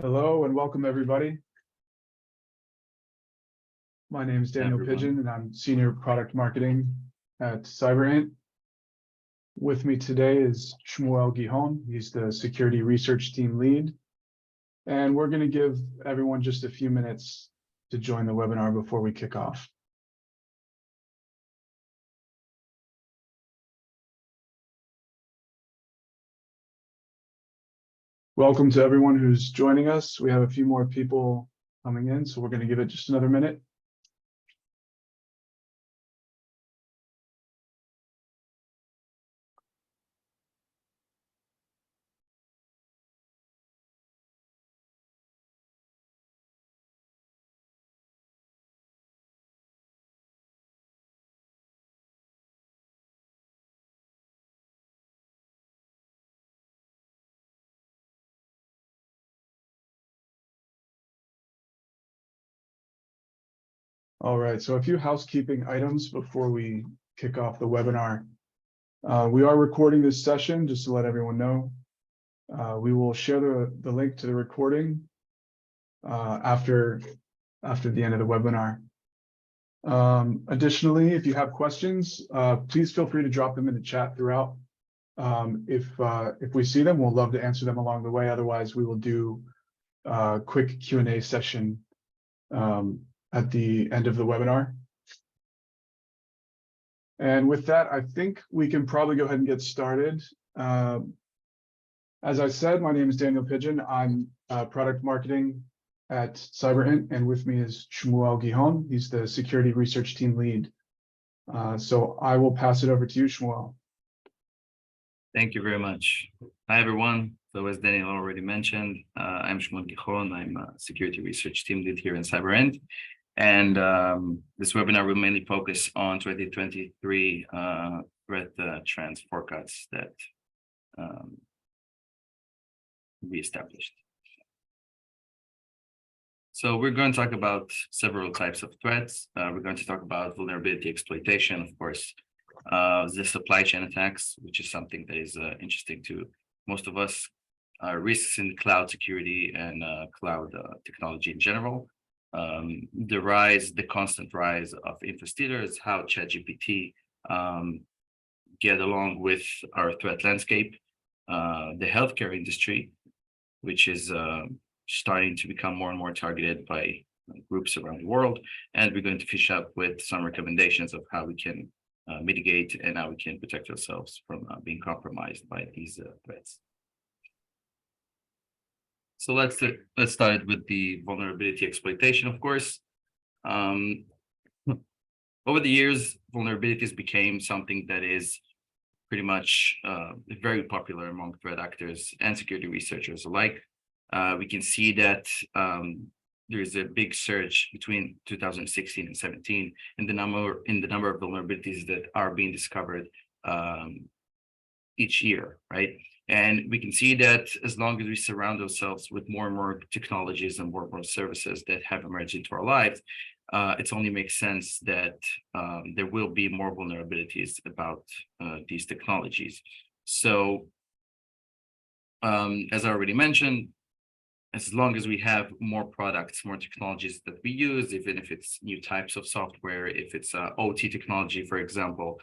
Hello and welcome everybody. My name is Daniel Everyone. Pigeon and I'm Senior Product Marketing at Cyberint. With me today is Shmuel Gihon. He's the Security Research Team Lead. And we're going to give everyone just a few minutes to join the webinar before we kick off. Welcome to everyone who's joining us. We have a few more people coming in, so we're going to give it just another minute. All right, so a few housekeeping items before we kick off the webinar. We are recording this session, just to let everyone know. We will share the link to the recording after the end of the webinar. Additionally, if you have questions, please feel free to drop them in the chat throughout. If we see them, we'll love to answer them along the way. Otherwise, we will do a quick Q&A session at the end of the webinar. And with that, I think we can probably go ahead and get started. As I said, my name is Daniel Pigeon. I'm product marketing at Cyberint, and with me is Shmuel Gihon. He's the Security Research Team Lead. So I will pass it over to you, Shmuel. Thank you very much. Hi, everyone. So as Daniel already mentioned, I'm Shmuel Gihon. I'm a Security Research Team Lead here in Cyberint. And this webinar will mainly focus on 2023 threat trends forecasts that we established. So we're going to talk about several types of threats. We're going to talk about vulnerability exploitation, of course, the supply chain attacks, which is something that is interesting to most of us, risks in cloud security and cloud technology in general. The constant rise of infra-stealers, how ChatGPT get along with our threat landscape, the healthcare industry, which is starting to become more and more targeted by groups around the world. And we're going to finish up with some recommendations of how we can mitigate and how we can protect ourselves from being compromised by these threats. So let's start with the vulnerability exploitation, of course. Over the years, vulnerabilities became something that is pretty much very popular among threat actors and security researchers alike. We can see that there is a big surge between 2016 and 17 in the number of vulnerabilities that are being discovered each year, right? And we can see that as long as we surround ourselves with more and more technologies and more and more services that have emerged into our lives, it only makes sense that there will be more vulnerabilities about these technologies. So, as I already mentioned, as long as we have more products, more technologies that we use, even if it's new types of software, if it's OT technology, for example,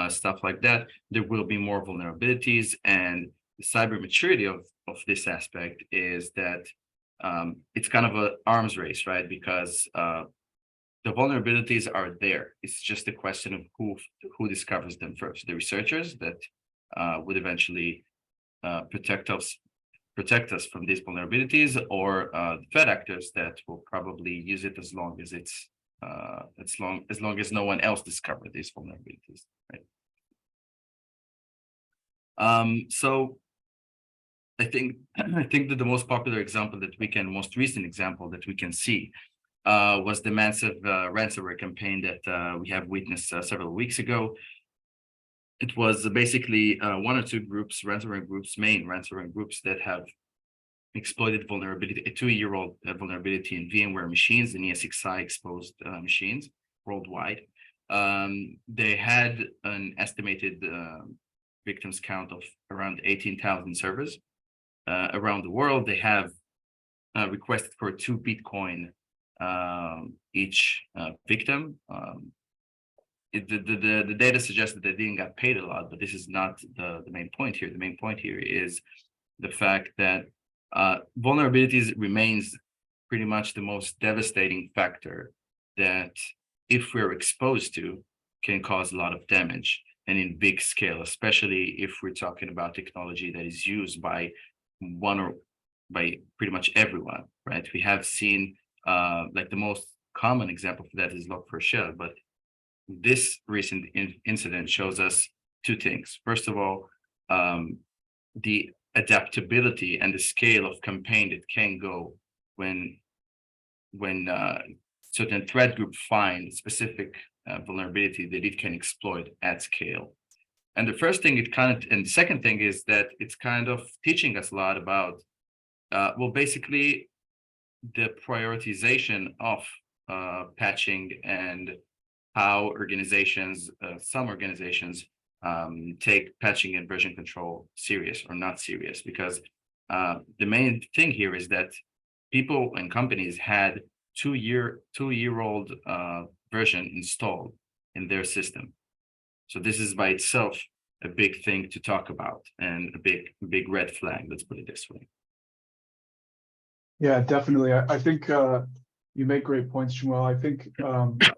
stuff like that, there will be more vulnerabilities. And the cyber maturity of this aspect is that it's kind of an arms race, right? Because the vulnerabilities are there. It's just a question of who discovers them first. The researchers that would eventually protect us from these vulnerabilities, or the threat actors that will probably use it as long as as long as no one else discovered these vulnerabilities, right? So I think that the most popular example most recent example that we can see was the massive ransomware campaign that we have witnessed several weeks ago. It was basically one or two groups, main ransomware groups that have exploited vulnerability, a 2-year-old vulnerability in VMware machines and ESXi exposed machines worldwide. They had an estimated victims count of around 18,000 servers around the world. They have requested for 2 Bitcoin each victim. The data suggests that they didn't get paid a lot, but this is not the main point here. The main point here is the fact that vulnerabilities remains pretty much the most devastating factor that, if we're exposed to, can cause a lot of damage, and in big scale, especially if we're talking about technology that is used by one or by pretty much everyone, right? We have seen like the most common example for that is Log4Shell, but this recent incident shows us 2 things. First of all, the adaptability and the scale of campaign that can go when certain threat group find specific vulnerability that it can exploit at scale. And the first thing and the second thing is that it's kind of teaching us a lot about, well, basically the prioritization of patching and how some organizations take patching and version control serious or not serious, because the main thing here is that people and companies had two-year-old version installed in their system. So this is by itself a big thing to talk about and a big red flag, let's put it this way. Yeah, definitely. I think you make great points, Shmuel. I think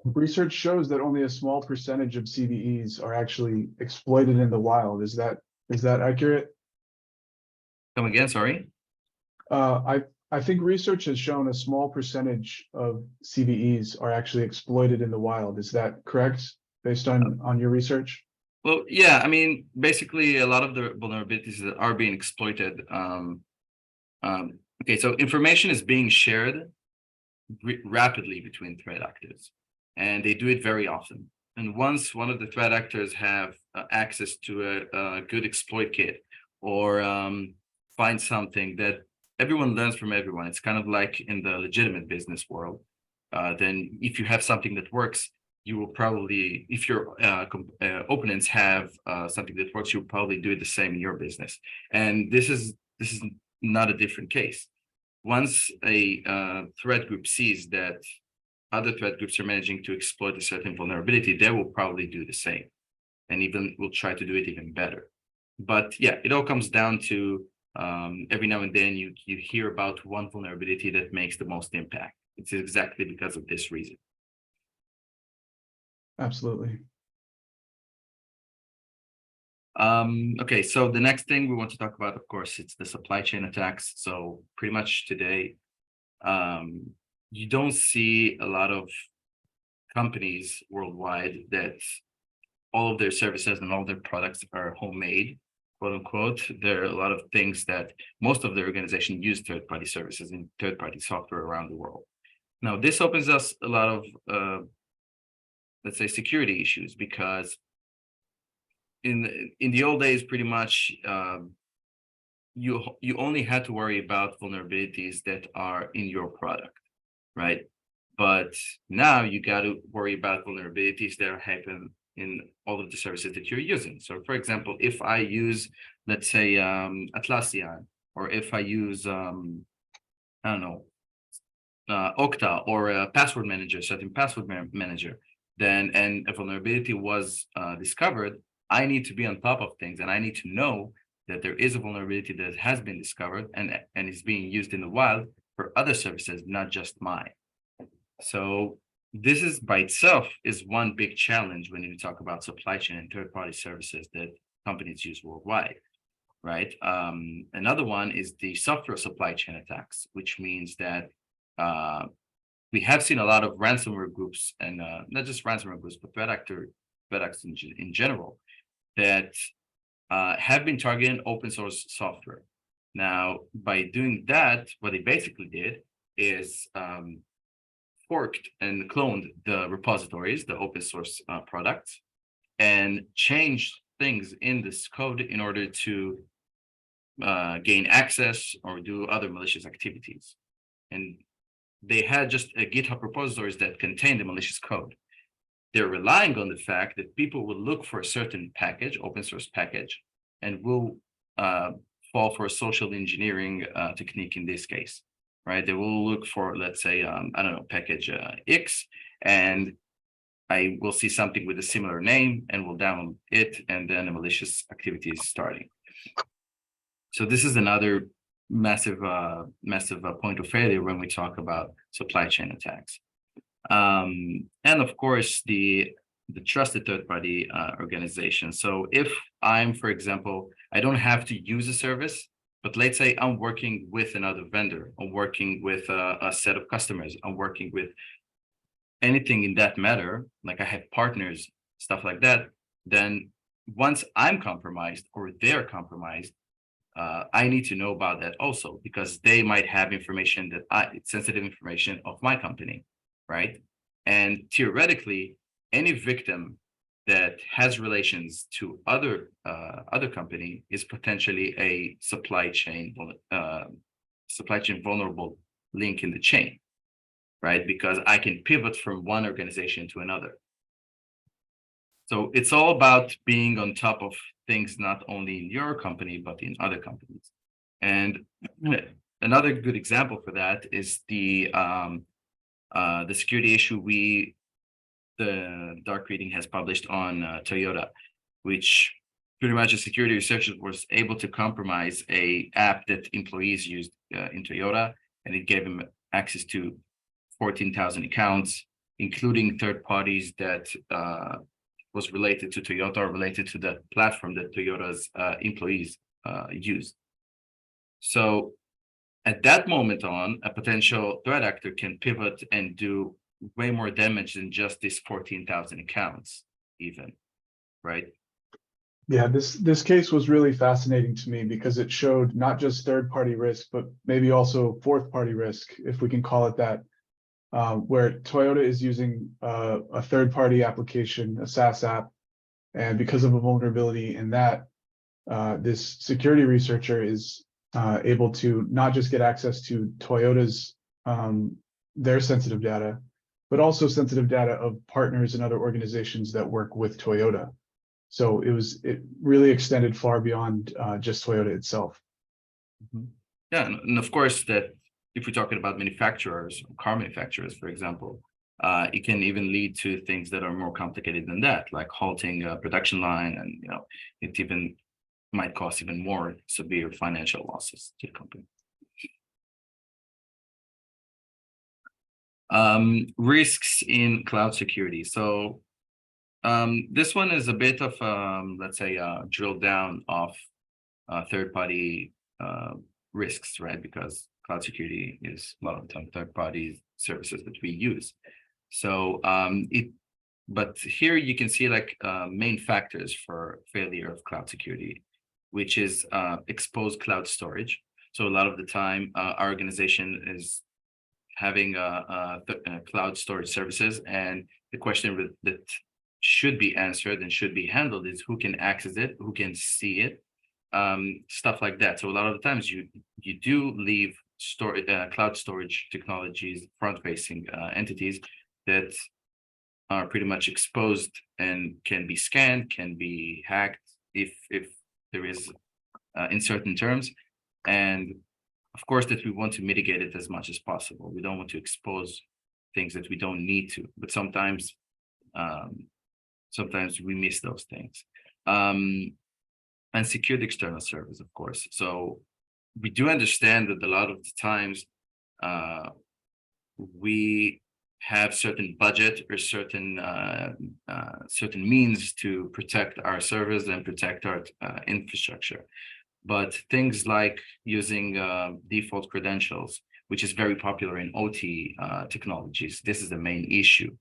research shows that only a small percentage of CVEs are actually exploited in the wild. Is that accurate? Come again, sorry? I think research has shown a small percentage of CVEs are actually exploited in the wild. Is that correct, based on your research? Well, yeah, I mean, basically a lot of the vulnerabilities that are being exploited. Okay, so information is being shared rapidly between threat actors, and they do it very often. And once one of the threat actors have access to a good exploit kit, or find something that everyone learns from everyone, it's kind of like in the legitimate business world, then if you have something that works, you will probably, if your opponents have something that works, you'll probably do it the same in your business. And this is not a different case. Once a threat group sees that other threat groups are managing to exploit a certain vulnerability, they will probably do the same, and even will try to do it even better. But yeah, it all comes down to every now and then you hear about one vulnerability that makes the most impact. It's exactly because of this reason. Absolutely. Okay, so the next thing we want to talk about, of course, it's the supply chain attacks. So pretty much today, you don't see a lot of companies worldwide that all of their services and all their products are homemade, quote unquote. There are a lot of things that most of the organization use third-party services and third-party software around the world. Now, this opens us a lot of, let's say, security issues, because in the old days, pretty much, you only had to worry about vulnerabilities that are in your product, right? But now you got to worry about vulnerabilities that happen in all of the services that you're using. So, for example, if I use, let's say, Atlassian, or if I use, I don't know, Okta, or a password manager, certain password manager, then and a vulnerability was discovered, I need to be on top of things, and I need to know that there is a vulnerability that has been discovered and is being used in the wild for other services, not just mine. So this is by itself is one big challenge when you talk about supply chain and third-party services that companies use worldwide, right? Another one is the software supply chain attacks, which means that we have seen a lot of ransomware groups, and not just ransomware groups, but threat actors in general, that have been targeting open source software. Now, by doing that, what they basically did is forked and cloned the repositories, the open source products, and changed things in this code in order to gain access or do other malicious activities. And they had just a GitHub repositories that contain the malicious code. They're relying on the fact that people will look for a certain package, open source package, and will fall for a social engineering technique in this case. right? They will look for, let's say, I don't know, package X, and I will see something with a similar name and will download it, and then a malicious activity is starting. So this is another massive point of failure when we talk about supply chain attacks. And of course, the trusted third-party organization. So if I'm, for example, I don't have to use a service, but let's say I'm working with another vendor, I'm working with a set of customers, I'm working with anything in that matter, like I have partners, stuff like that, then once I'm compromised or they're compromised, I need to know about that also, because they might have information that sensitive information of my company, right? And theoretically, any victim that has relations to other company is potentially a supply chain vulnerable link in the chain, right? Because I can pivot from one organization to another. So it's all about being on top of things, not only in your company, but in other companies. And another good example for that is the security issue the dark reading has published on Toyota, which pretty much a security researcher was able to compromise a app that employees used in Toyota, and it gave them access to 14,000 accounts, including third parties that was related to Toyota or related to the platform that Toyota's employees use. So at that moment on, a potential threat actor can pivot and do way more damage than just these 14,000 accounts even, right? Yeah, this case was really fascinating to me because it showed not just third-party risk, but maybe also fourth-party risk, if we can call it that, where Toyota is using a third-party application, a SaaS app, and because of a vulnerability in that, this security researcher is able to not just get access to Toyota's their sensitive data, but also sensitive data of partners and other organizations that work with Toyota. So it really extended far beyond just Toyota itself. Mm-hmm. Yeah, and of course that if we're talking about manufacturers, car manufacturers, for example, it can even lead to things that are more complicated than that, like halting a production line, and it even might cause even more severe financial losses to the company. Risks in cloud security. So this one is a bit of let's say drill down of third-party risks, right? Because cloud security is a lot of the time third-party services that we use. So but here you can see like main factors for failure of cloud security, which is exposed cloud storage. So a lot of the time our organization is having cloud storage services, and the question that should be answered and should be handled is who can access it, who can see it, stuff like that. So a lot of the times you do leave cloud storage technologies, front-facing entities that are pretty much exposed and can be scanned, can be hacked if there is in certain terms. And of course that we want to mitigate it as much as possible. We don't want to expose things that we don't need to, but sometimes we miss those things. And secured external servers, of course. So we do understand that a lot of the times we have certain budget or certain means to protect our servers and protect our infrastructure. But things like using default credentials, which is very popular in OT technologies, this is the main issue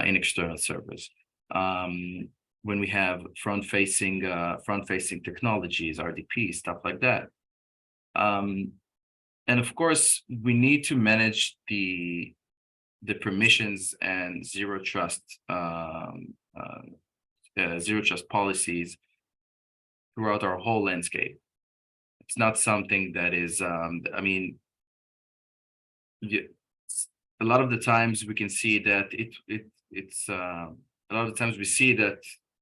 in external servers. When we have front-facing technologies, RDP, stuff like that. And of course, we need to manage the permissions and zero trust policies throughout our whole landscape. It's not something that is, a lot of the times we can see that a lot of the times we see that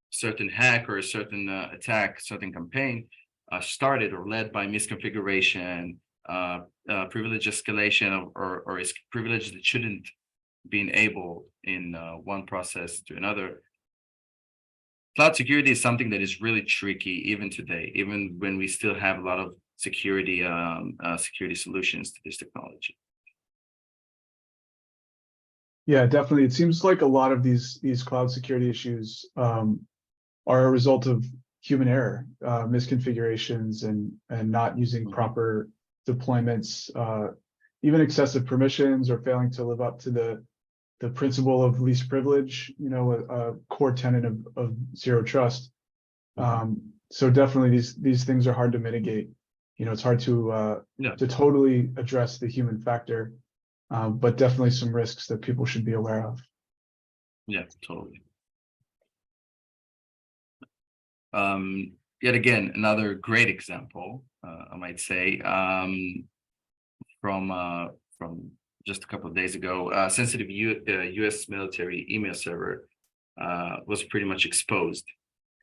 certain hack or a certain attack, certain campaign started or led by misconfiguration, privilege escalation or is privilege that shouldn't be enabled in one process to another. Cloud security is something that is really tricky even today, even when we still have a lot of security solutions to this technology. Yeah, definitely. It seems like a lot of these cloud security issues are a result of human error, misconfigurations, and not using proper deployments, even excessive permissions, or failing to live up to the principle of least privilege. You know, a core tenet of zero trust. So definitely these things are hard to mitigate. You know, it's hard to totally address the human factor, but definitely some risks that people should be aware of. Yeah, totally. Yet again, another great example, I might say, from just a couple of days ago, sensitive U.S. military email server was pretty much exposed,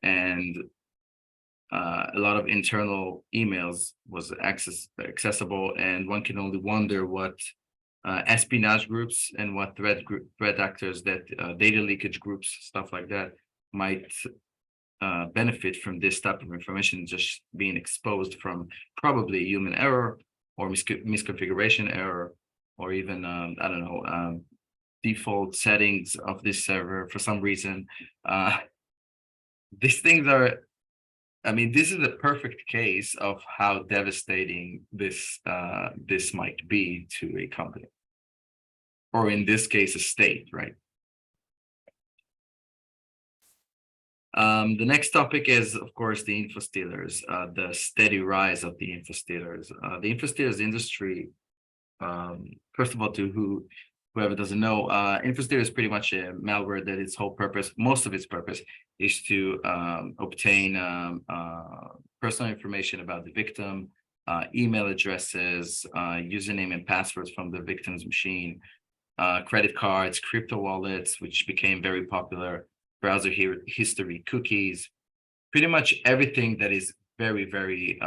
and a lot of internal emails was accessible, and one can only wonder what espionage groups and what threat actors that data leakage groups, stuff like that, might benefit from this type of information just being exposed from probably human error or misconfiguration error, or even I don't know, default settings of this server for some reason. These things are, I mean, this is a perfect case of how devastating this might be to a company, or in this case, a state, right? The next topic is, of course, the info stealers, the steady rise of the info stealers. The info stealers industry, first of all, to whoever doesn't know, info stealer is pretty much a malware that its whole purpose, most of its purpose, is to obtain personal information about the victim, email addresses, username and passwords from the victim's machine, credit cards, crypto wallets, which became very popular, browser history, cookies, pretty much everything that is very, very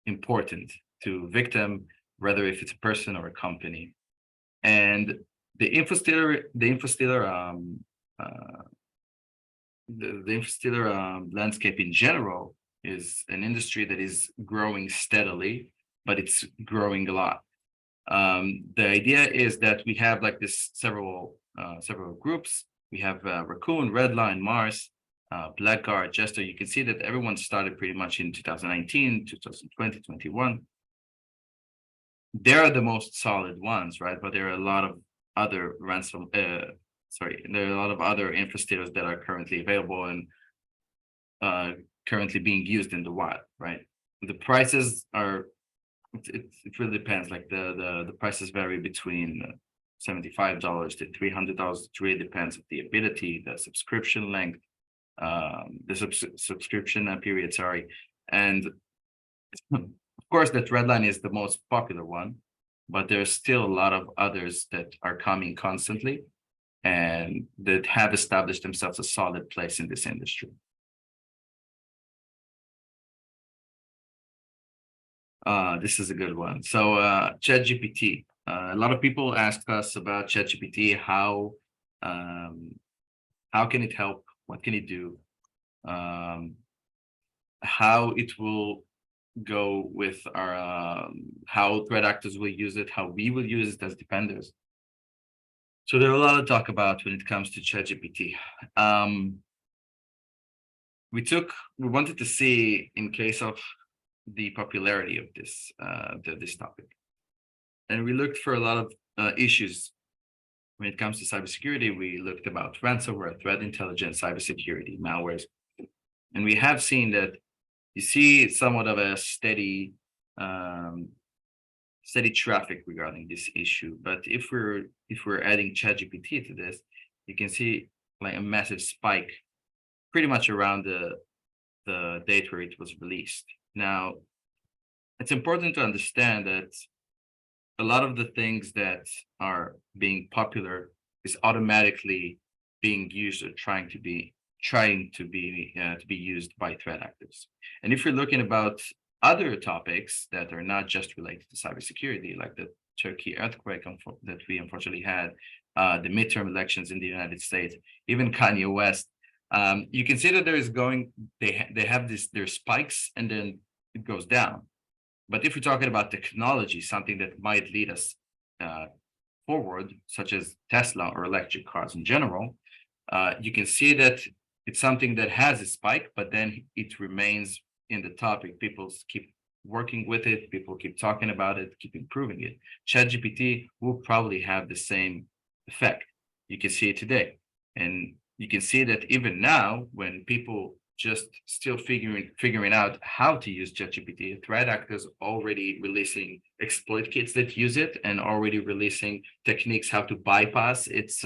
important to victim, whether if it's a person or a company. And the info stealer landscape in general is an industry that is growing steadily, but it's growing a lot. The idea is that we have like this several groups. We have Raccoon, Redline, Mars, Blackguard, Jester. You can see that everyone started pretty much in 2019, 2020, 21. They're the most solid ones, right? But there are a lot of other there are a lot of other infrastructures that are currently available and currently being used in the wild, right? The prices are, it really depends. Like the prices vary between $75 to $300. It really depends on the ability, the subscription length, the subscription period, sorry. And of course, that Redline is the most popular one, but there's still a lot of others that are coming constantly and that have established themselves a solid place in this industry. This is a good one. So ChatGPT. A lot of people asked us about ChatGPT. How can it help? What can it do? How it will go with our how threat actors will use it, how we will use it as defenders. So there are a lot to talk about when it comes to ChatGPT. We wanted to see, in case of the popularity of this topic, and we looked for a lot of issues when it comes to cybersecurity. We looked about ransomware, threat intelligence, cybersecurity, malwares, and we have seen that you see somewhat of a steady traffic regarding this issue. But if we're adding ChatGPT to this, you can see like a massive spike pretty much around the date where it was released. Now, it's important to understand that a lot of the things that are being popular is automatically being used or trying to be used by threat actors. And if you're looking about other topics that are not just related to cybersecurity, like the Turkey earthquake that we unfortunately had, the midterm elections in the United States, even Kanye West. You can see that there is they have their spikes and then it goes down. But if we're talking about technology, something that might lead us forward, such as Tesla or electric cars in general, you can see that it's something that has a spike, but then it remains in the topic. People keep working with it, people keep talking about it, keep improving it. ChatGPT will probably have the same effect. You can see it today. And you can see that even now, when people just still figuring out how to use ChatGPT, threat actors already releasing exploit kits that use it and already releasing techniques how to bypass its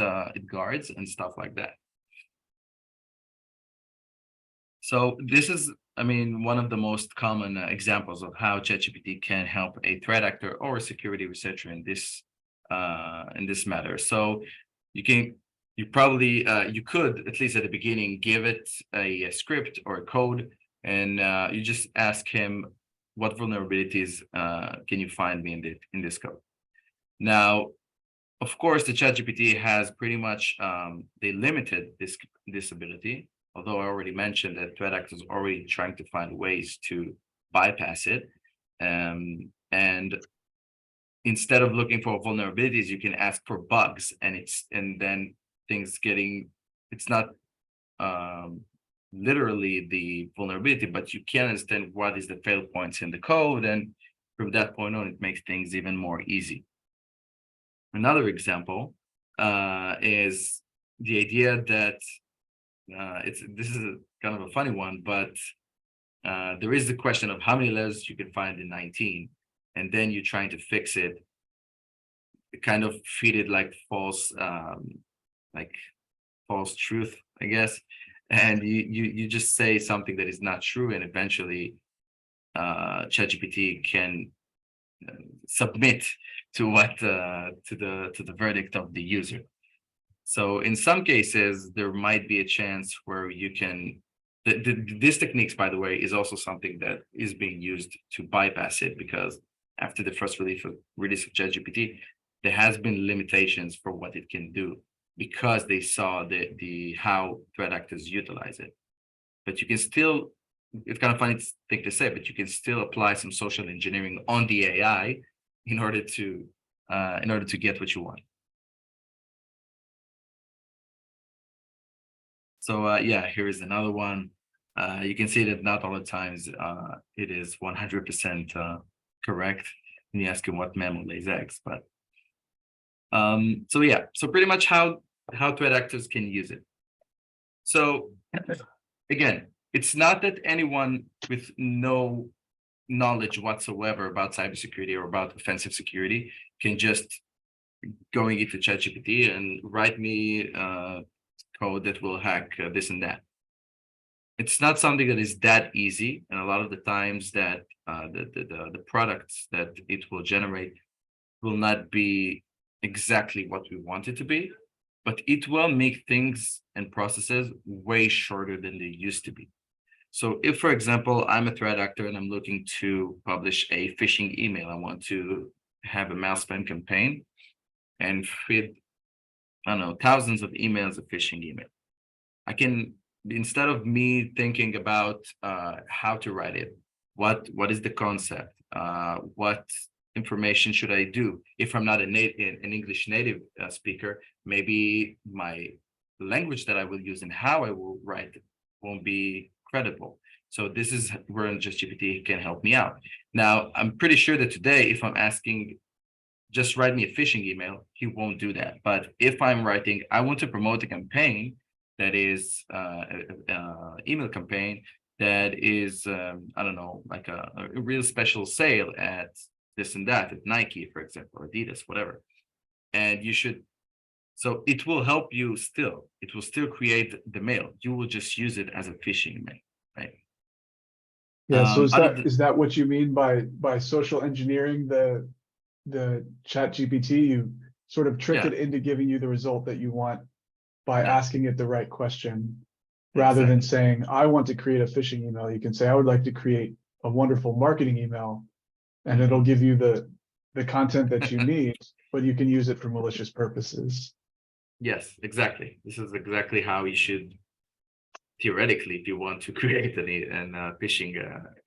guards and stuff like that. So this is, I mean, one of the most common examples of how ChatGPT can help a threat actor or a security researcher in this matter. So you probably you could, at least at the beginning, give it a script or a code, and you just ask him, what vulnerabilities can you find me in this code? Now, of course, the ChatGPT has pretty much they limited this ability. Although I already mentioned that threat actors are already trying to find ways to bypass it. And instead of looking for vulnerabilities, you can ask for bugs, and then it's not literally the vulnerability, but you can understand what is the fail points in the code. And from that point on, it makes things even more easy. Another example is the idea that this is kind of a funny one, but there is the question of how many letters you can find in 19, and then you're trying to fix it, kind of feed it like false truth, I guess, and you just say something that is not true, and eventually ChatGPT can submit to what to the verdict of the user. So in some cases, there might be a chance where you can, this techniques, by the way, is also something that is being used to bypass it, because after the first release of ChatGPT, there has been limitations for what it can do because they saw the how threat actors utilize it. But you can still, it's kind of funny thing to say, but you can still apply some social engineering on the AI in order to get what you want. So yeah, here is another one. You can see that not all the times it is 100% correct when you ask him what mammal lays eggs. But so yeah, so pretty much how threat actors can use it. So again, it's not that anyone with no knowledge whatsoever about cybersecurity or about offensive security can just going into ChatGPT and write me code that will hack this and that. It's not something that is that easy, and a lot of the times that the products that it will generate will not be exactly what we want it to be, but it will make things and processes way shorter than they used to be. So if, for example, I'm a threat actor and I'm looking to publish a phishing email, I want to have a mail spam campaign and feed, I don't know, thousands of emails of phishing email. I can, instead of me thinking about how to write it, what is the concept, what information should I do? If I'm not an English native speaker, maybe my language that I will use and how I will write it won't be credible. So this is where ChatGPT can help me out. Now, I'm pretty sure that today, if I'm asking, just write me a phishing email, he won't do that. But if I'm writing, I want to promote a campaign that is email campaign that is, I don't know, like a real special sale at this and that, at Nike, for example, Adidas, whatever. And you should, so it will help you still. It will still create the mail. You will just use it as a phishing mail, right? Yeah, so is that what you mean by social engineering the chat GPT? You sort of trick it into giving you the result that you want by asking it the right question, rather than saying, I want to create a phishing email. You can say, I would like to create a wonderful marketing email, and it'll give you the content that you need, but you can use it for malicious purposes. Yes, exactly. This is exactly how you should, theoretically, if you want to create a phishing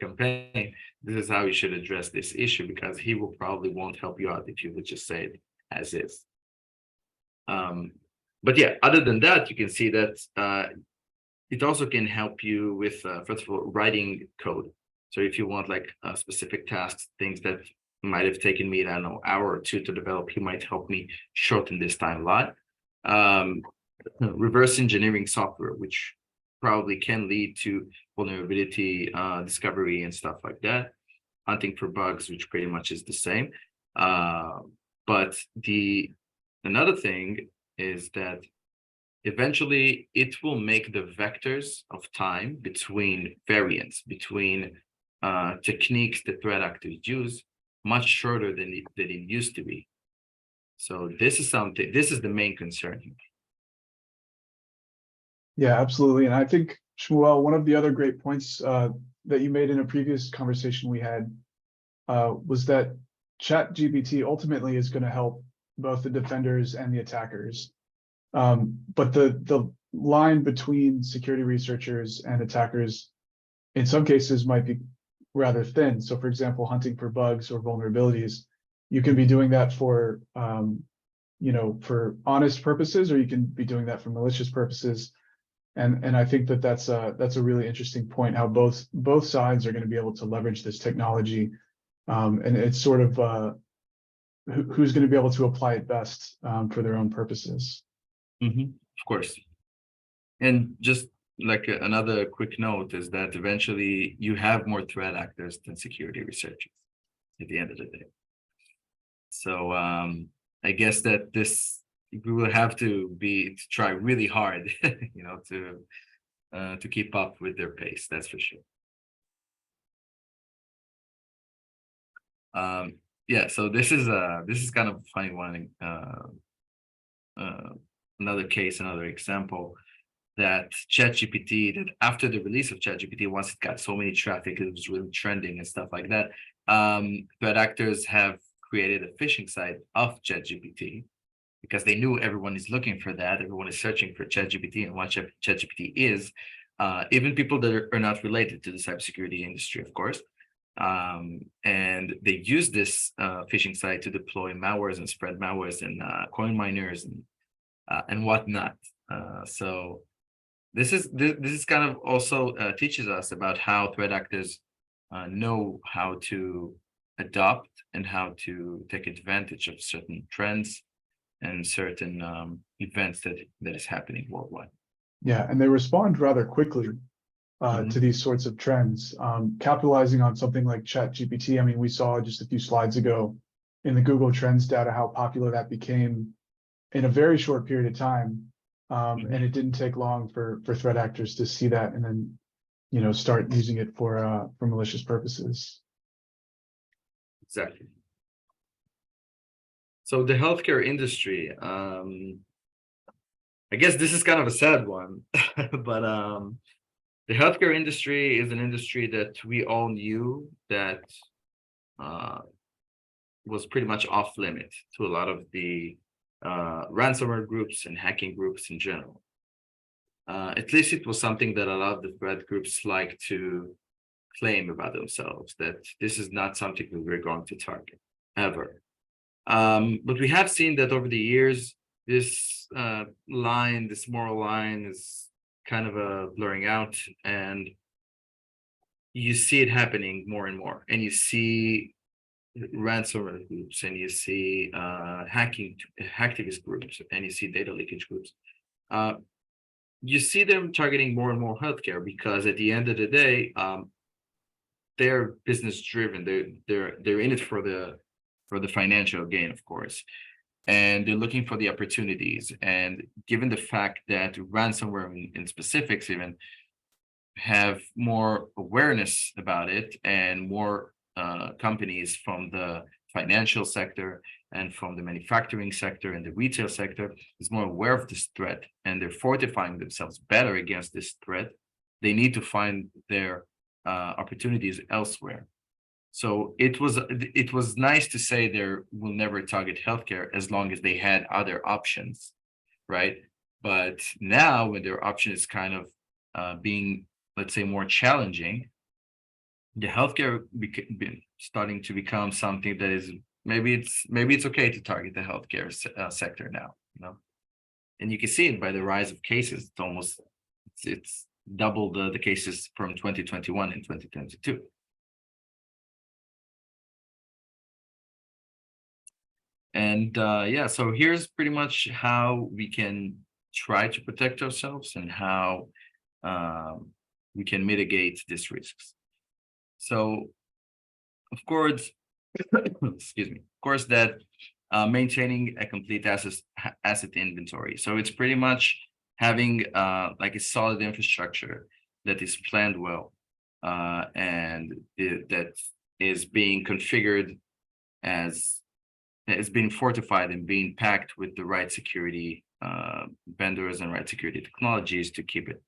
campaign, this is how you should address this issue, because he will probably won't help you out if you would just say it as is. But yeah, other than that, you can see that it also can help you with, first of all, writing code. So if you want like specific tasks, things that might have taken me, I don't know, hour or two to develop, he might help me shorten this time a lot. Reverse engineering software, which probably can lead to vulnerability discovery and stuff like that. Hunting for bugs, which pretty much is the same. But another thing is that eventually it will make the vectors of time between variants, between techniques that threat actors use, much shorter than it used to be. So this is the main concern here. Yeah, absolutely. And I think, Shmuel, one of the other great points that you made in a previous conversation we had was that ChatGPT ultimately is going to help both the defenders and the attackers. But the line between security researchers and attackers in some cases might be rather thin. So for example, hunting for bugs or vulnerabilities, you can be doing that for for honest purposes, or you can be doing that for malicious purposes. And I think that that's a really interesting point, how both sides are going to be able to leverage this technology. And it's sort of who's going to be able to apply it best for their own purposes. Of course. And just like another quick note is that eventually you have more threat actors than security researchers at the end of the day. So I guess that we will have to try really hard, to keep up with their pace. That's for sure. Yeah. So this is kind of a funny one. Another case, another example, that ChatGPT, that after the release of ChatGPT, once it got so many traffic, it was really trending and stuff like that. Threat actors have created a phishing site of ChatGPT because they knew everyone is looking for that. Everyone is searching for ChatGPT and what ChatGPT is. Even people that are not related to the cybersecurity industry, of course. And they use this phishing site to deploy malwares and spread malwares and coin miners and whatnot. So this is kind of also teaches us about how threat actors know how to adopt and how to take advantage of certain trends and certain events that is happening worldwide. Yeah, and they respond rather quickly to these sorts of trends, capitalizing on something like ChatGPT. I mean, we saw just a few slides ago in the Google Trends data how popular that became in a very short period of time. And it didn't take long for threat actors to see that and then, start using it for malicious purposes. Exactly. So the healthcare industry, I guess this is kind of a sad one, but the healthcare industry is an industry that we all knew that was pretty much off limit to a lot of the ransomware groups and hacking groups in general. At least it was something that a lot of the threat groups like to claim about themselves, that this is not something that we're going to target ever. But we have seen that over the years, this moral line is kind of blurring out, and you see it happening more and more. And you see ransomware groups, and you see hacktivist groups, and you see data leakage groups. You see them targeting more and more healthcare because at the end of the day, they're business driven. They're in it for the financial gain, of course, and they're looking for the opportunities. And given the fact that ransomware in specifics even have more awareness about it, and more companies from the financial sector and from the manufacturing sector and the retail sector is more aware of this threat, and they're fortifying themselves better against this threat, they need to find their opportunities elsewhere. So it was nice to say there will never target healthcare as long as they had other options, right? But now when their option is kind of being, let's say, more challenging, the healthcare starting to become something that is maybe it's okay to target the healthcare sector now, and you can see it by the rise of cases. It's double the cases from 2021 and 2022. And yeah, so here's pretty much how we can try to protect ourselves and how we can mitigate these risks. So, of course, excuse me, of course, that maintaining a complete asset inventory. So it's pretty much having like a solid infrastructure that is planned well and that is being configured as it's being fortified and being packed with the right security vendors and right security technologies to keep it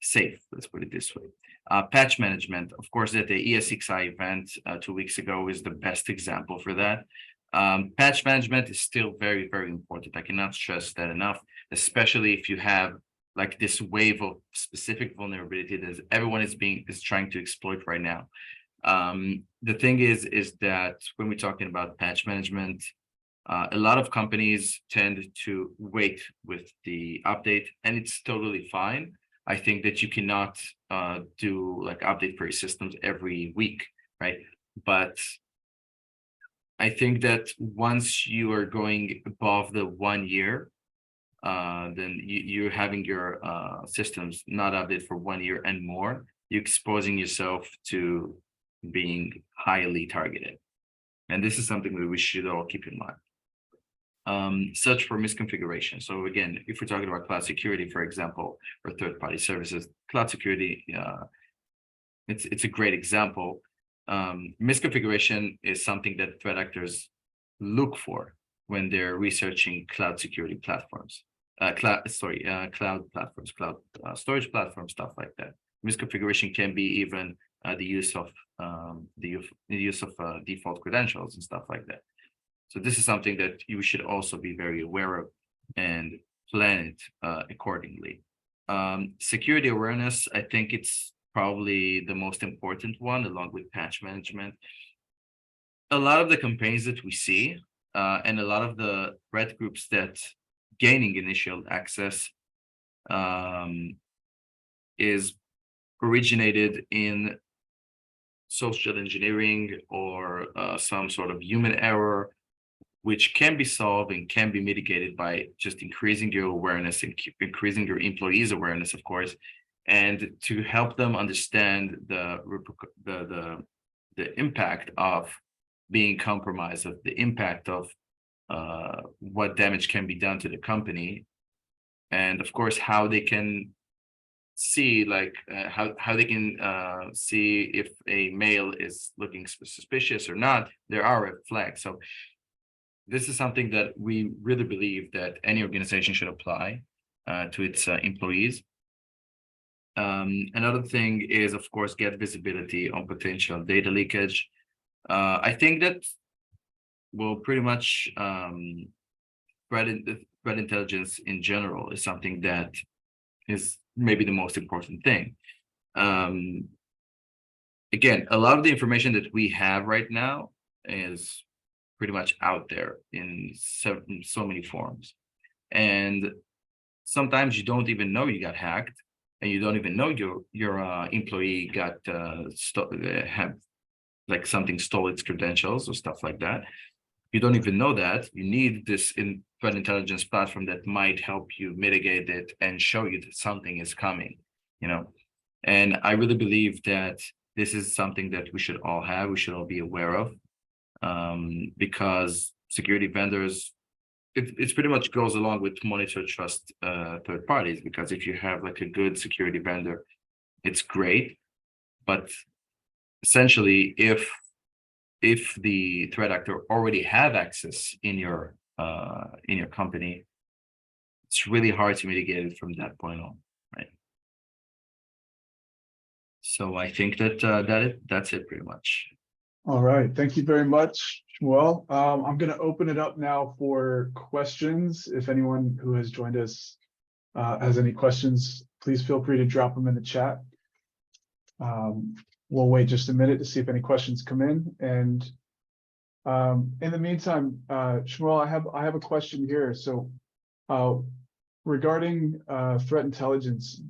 safe. Let's put it this way. Patch management, of course, at the ESXi event 2 weeks ago is the best example for that. Patch management is still very, very important. I cannot stress that enough, especially if you have like this wave of specific vulnerability that everyone is trying to exploit right now. The thing is that when we're talking about patch management, a lot of companies tend to wait with the update, and it's totally fine. I think that you cannot do like update for your systems every week, right? But I think that once you are going above the 1 year, then you're having your systems not updated for 1 year and more, you're exposing yourself to being highly targeted. And this is something that we should all keep in mind. Search for misconfiguration. So again, if we're talking about cloud security, for example, or third-party services, cloud security, it's a great example. Misconfiguration is something that threat actors look for when they're researching cloud security platforms, cloud platforms, cloud storage platforms, stuff like that. Misconfiguration can be even the use of default credentials and stuff like that. So this is something that you should also be very aware of and plan it accordingly. Security awareness, I think it's probably the most important one, along with patch management. A lot of the campaigns that we see and a lot of the threat groups that gaining initial access is originated in social engineering or some sort of human error, which can be solved and can be mitigated by just increasing your awareness and increasing your employees' awareness, of course, and to help them understand the impact of being compromised, of the impact of what damage can be done to the company, and of course how they can see how they can see if a mail is looking suspicious or not. There are red flags. So this is something that we really believe that any organization should apply to its employees. Another thing is, of course, get visibility on potential data leakage. I think that will pretty much threat intelligence in general is something that is maybe the most important thing. Again, a lot of the information that we have right now is pretty much out there in so many forms, and sometimes you don't even know you got hacked, and you don't even know your employee got have like something stole its credentials or stuff like that. You don't even know that. You need this threat intelligence platform that might help you mitigate it and show you that something is coming, And I really believe that this is something that we should all have, we should all be aware of, because security vendors, it pretty much goes along with monitor, trust third parties, because if you have like a good security vendor, it's great. But essentially, if the threat actor already have access in your company, it's really hard to mitigate it from that point on, right? So I think that that's it pretty much. All right, thank you very much, Shmuel. I'm going to open it up now for questions. If anyone who has joined us has any questions, please feel free to drop them in the chat. We'll wait just a minute to see if any questions come in. And in the meantime, Shmuel, I have a question here. So regarding threat intelligence,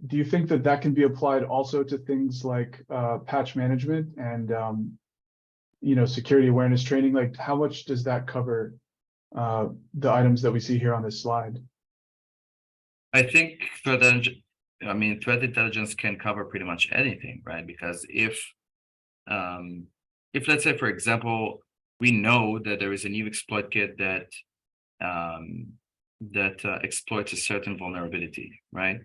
do you think that can be applied also to things like patch management and security awareness training? Like, how much does that cover the items that we see here on this slide? I think threat intelligence can cover pretty much anything, right? Because if let's say, for example, we know that there is a new exploit kit that exploits a certain vulnerability, right?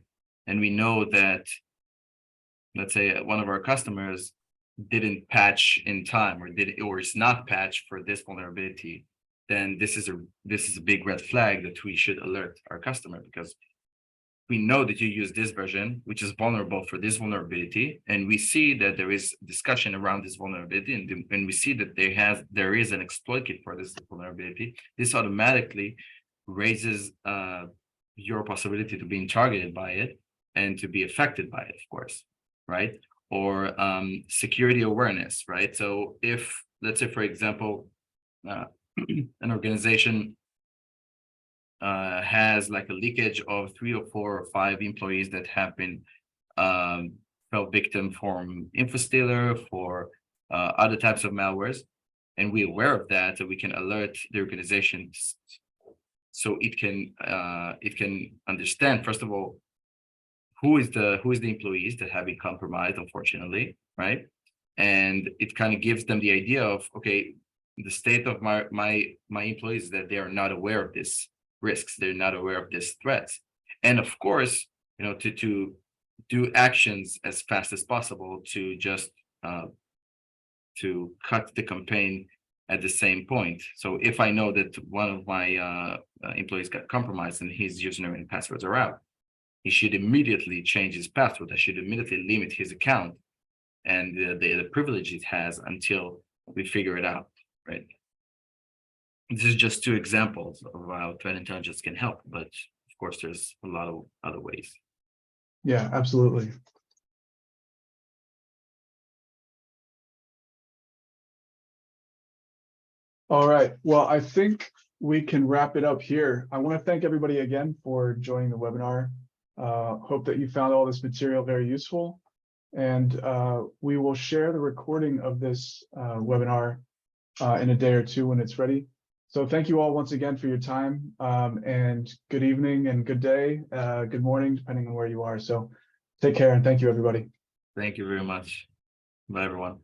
And we know that, let's say, one of our customers didn't patch in time, or is not patched for this vulnerability, then this is a big red flag that we should alert our customer, because we know that you use this version, which is vulnerable for this vulnerability, and we see that there is discussion around this vulnerability, and we see that there is an exploit kit for this vulnerability. This automatically raises your possibility to being targeted by it and to be affected by it, of course, right? Or security awareness, right? So if, let's say, for example, an organization has like a leakage of 3 or 4 or 5 employees that have been fell victim from infostealer, for other types of malwares, and we're aware of that, so we can alert the organization so it can understand, first of all, who is the employees that have been compromised, unfortunately, right? And it kind of gives them the idea of, okay, the state of my employees, that they are not aware of this risks, they're not aware of this threats, and of course, to do actions as fast as possible to just to cut the campaign at the same point. So if I know that one of my employees got compromised and his username and passwords are out, he should immediately change his password. I should immediately limit his account and the privilege it has until we figure it out, right? This is just 2 examples of how threat intelligence can help, but of course, there's a lot of other ways. Yeah, absolutely. All right. Well, I think we can wrap it up here. I want to thank everybody again for joining the webinar. Hope that you found all this material very useful. And we will share the recording of this webinar in a day or 2 when it's ready. So thank you all once again for your time, and good evening and good day, good morning, depending on where you are. So take care and thank you, everybody. Thank you very much. Bye, everyone.